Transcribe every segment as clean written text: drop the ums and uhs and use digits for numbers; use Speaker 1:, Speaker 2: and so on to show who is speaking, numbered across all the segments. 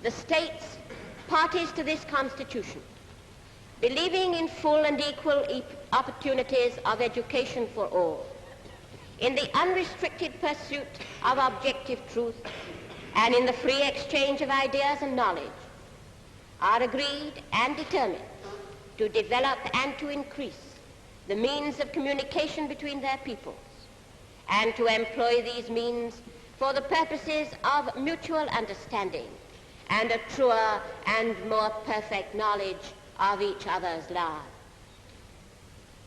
Speaker 1: the states parties to this Constitution, believing in full and equal opportunities of education for all, in the unrestricted pursuit of objective truth, and in the free exchange of ideas and knowledge, are agreed and determined to develop and to increase the means of communication between their peoples, and to employ these means for the purposes of mutual understanding and a truer and more perfect knowledge of each other's lives.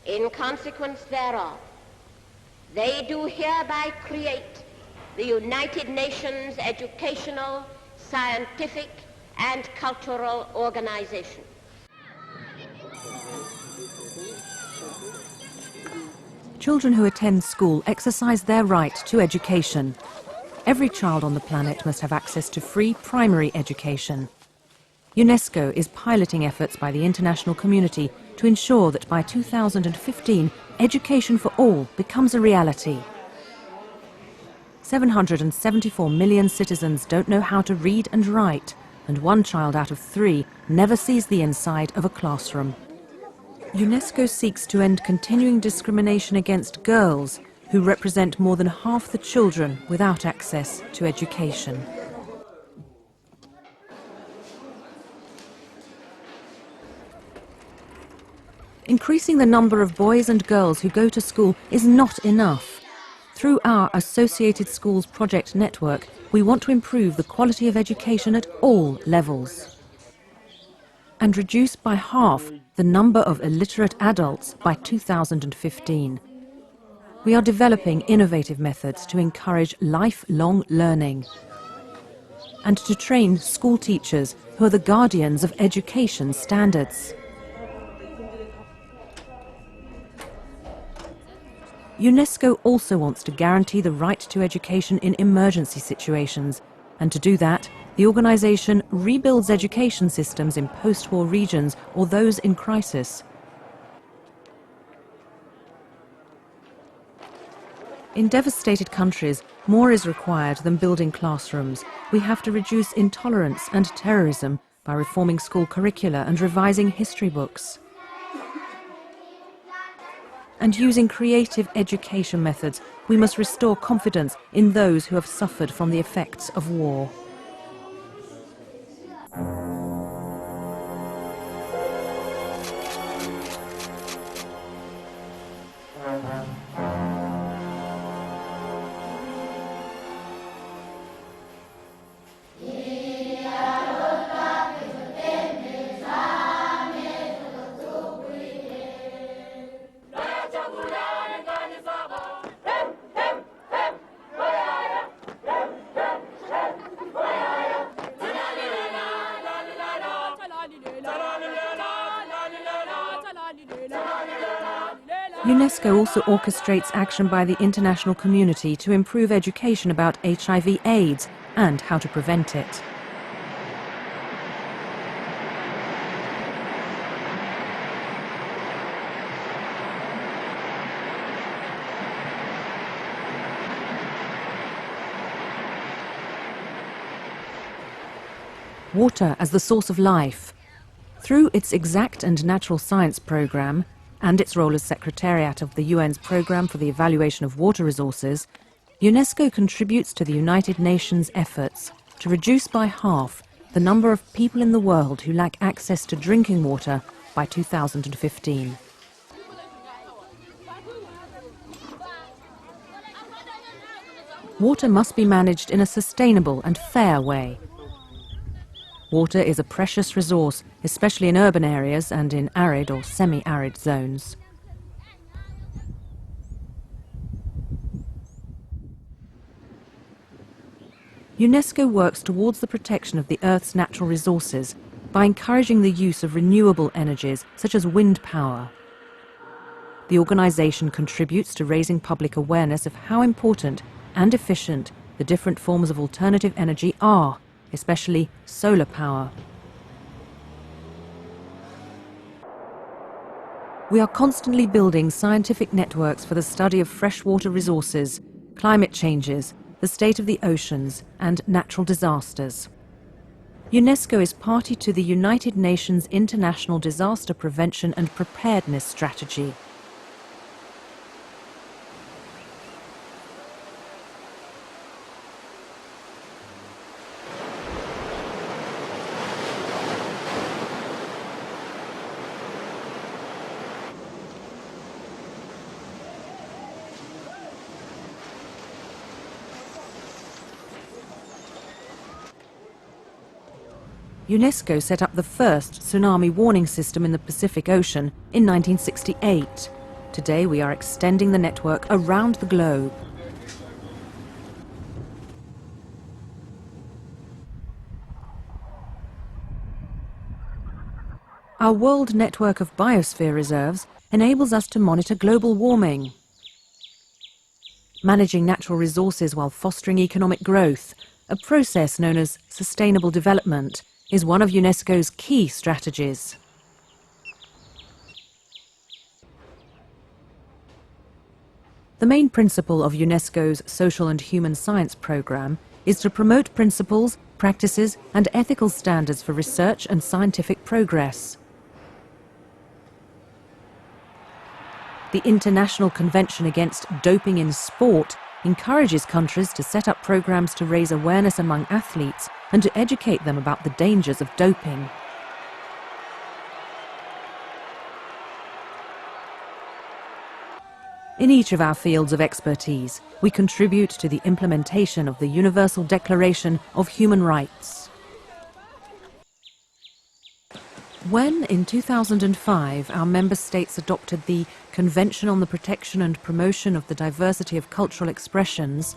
Speaker 1: In consequence thereof, they do hereby create the United Nations Educational, Scientific, and Cultural Organization.
Speaker 2: Children who attend school exercise their right to education. Every child on the planet must have access to free primary education. UNESCO is piloting efforts by the international community to ensure that by 2015, education for all becomes a reality. 774 million citizens don't know how to read and write, and 1 child out of 3 never sees the inside of a classroom. UNESCO seeks to end continuing discrimination against girls, who represent more than half the children without access to education. Increasing the number of boys and girls who go to school is not enough. Through our Associated Schools project network, we want to improve the quality of education at all levels and reduce by half the number of illiterate adults by 2015. We are developing innovative methods to encourage lifelong learning and to train school teachers who are the guardians of education standards. UNESCO also wants to guarantee the right to education in emergency situations, and to do that, the organisation rebuilds education systems in post-war regions or those in crisis. In devastated countries, more is required than building classrooms. We have to reduce intolerance and terrorism by reforming school curricula and revising history books. And using creative education methods, we must restore confidence in those who have suffered from the effects of war. UNESCO also orchestrates action by the international community to improve education about HIV/AIDS and how to prevent it. Water as the source of life. Through its Exact and Natural Science programme, and its role as Secretariat of the UN's Programme for the Evaluation of Water Resources, UNESCO contributes to the United Nations efforts to reduce by half the number of people in the world who lack access to drinking water by 2015. Water must be managed in a sustainable and fair way. Water is a precious resource, especially in urban areas and in arid or semi-arid zones. UNESCO works towards the protection of the Earth's natural resources by encouraging the use of renewable energies such as wind power. The organisation contributes to raising public awareness of how important and efficient the different forms of alternative energy are, especially solar power. We are constantly building scientific networks for the study of freshwater resources, climate changes, the state of the oceans, and natural disasters. UNESCO is party to the United Nations International Disaster Prevention and Preparedness Strategy. UNESCO set up the first tsunami warning system in the Pacific Ocean in 1968. Today we are extending the network around the globe. Our world network of biosphere reserves enables us to monitor global warming, managing natural resources while fostering economic growth. A process known as sustainable development is one of UNESCO's key strategies. The main principle of UNESCO's Social and Human Science Programme is to promote principles, practices and ethical standards for research and scientific progress. The International Convention Against Doping in Sport encourages countries to set up programs to raise awareness among athletes and to educate them about the dangers of doping. In each of our fields of expertise, we contribute to the implementation of the Universal Declaration of Human Rights. When, in 2005, our member states adopted the Convention on the Protection and Promotion of the Diversity of Cultural Expressions,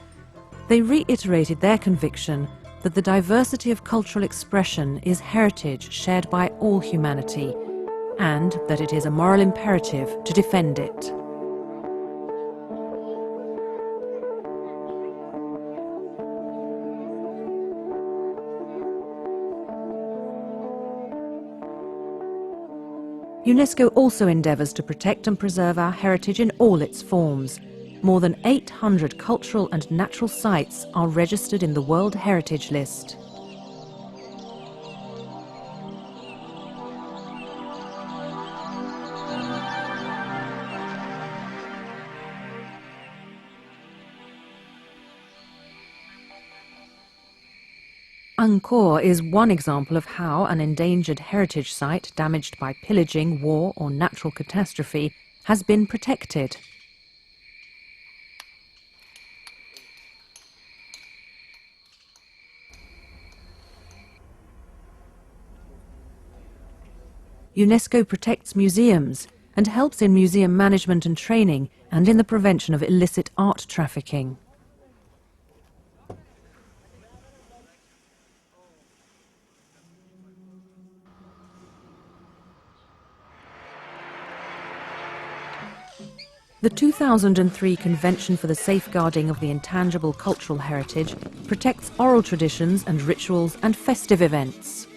Speaker 2: they reiterated their conviction that the diversity of cultural expression is heritage shared by all humanity, and that it is a moral imperative to defend it. UNESCO also endeavours to protect and preserve our heritage in all its forms. More than 800 cultural and natural sites are registered in the World Heritage List. Angkor is one example of how an endangered heritage site damaged by pillaging, war or natural catastrophe has been protected. UNESCO protects museums and helps in museum management and training and in the prevention of illicit art trafficking. The 2003 Convention for the Safeguarding of the Intangible Cultural Heritage protects oral traditions and rituals and festive events.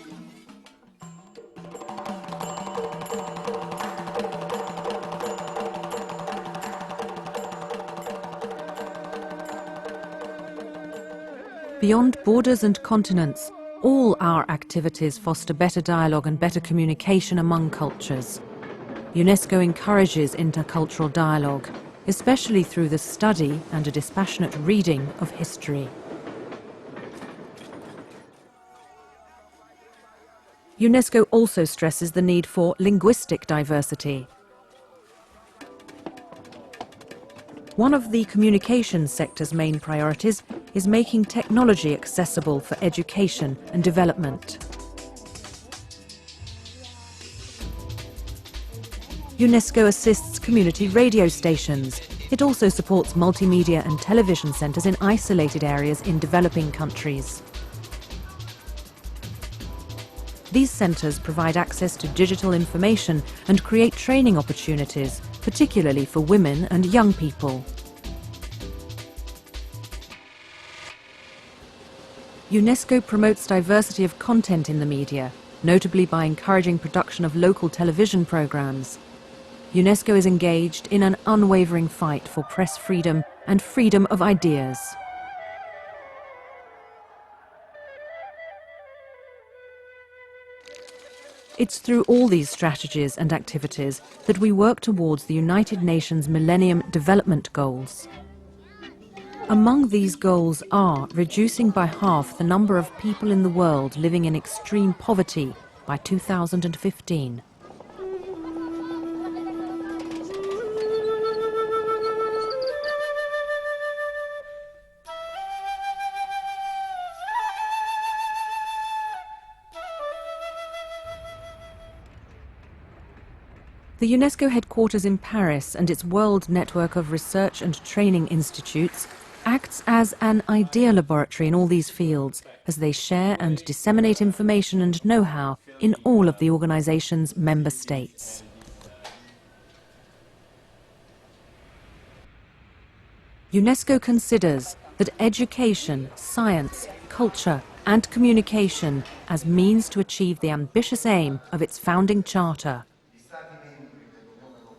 Speaker 2: Beyond borders and continents, all our activities foster better dialogue and better communication among cultures. UNESCO encourages intercultural dialogue, especially through the study and a dispassionate reading of history. UNESCO also stresses the need for linguistic diversity. One of the communications sector's main priorities is making technology accessible for education and development. UNESCO assists community radio stations. It also supports multimedia and television centres in isolated areas in developing countries. These centres provide access to digital information and create training opportunities, particularly for women and young people. UNESCO promotes diversity of content in the media, notably by encouraging production of local television programmes. UNESCO is engaged in an unwavering fight for press freedom and freedom of ideas. It's through all these strategies and activities that we work towards the United Nations Millennium Development Goals. Among these goals are reducing by half the number of people in the world living in extreme poverty by 2015. The UNESCO headquarters in Paris and its world network of research and training institutes acts as an idea laboratory in all these fields as they share and disseminate information and know-how in all of the organization's member states. UNESCO considers that education, science, culture and communication as means to achieve the ambitious aim of its founding charter.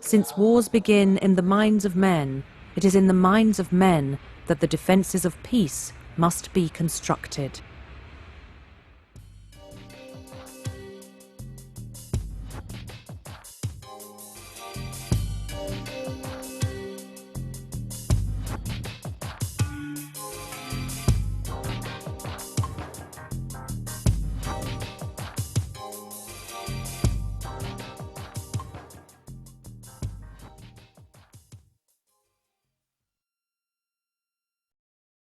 Speaker 2: Since wars begin in the minds of men, it is in the minds of men that the defences of peace must be constructed.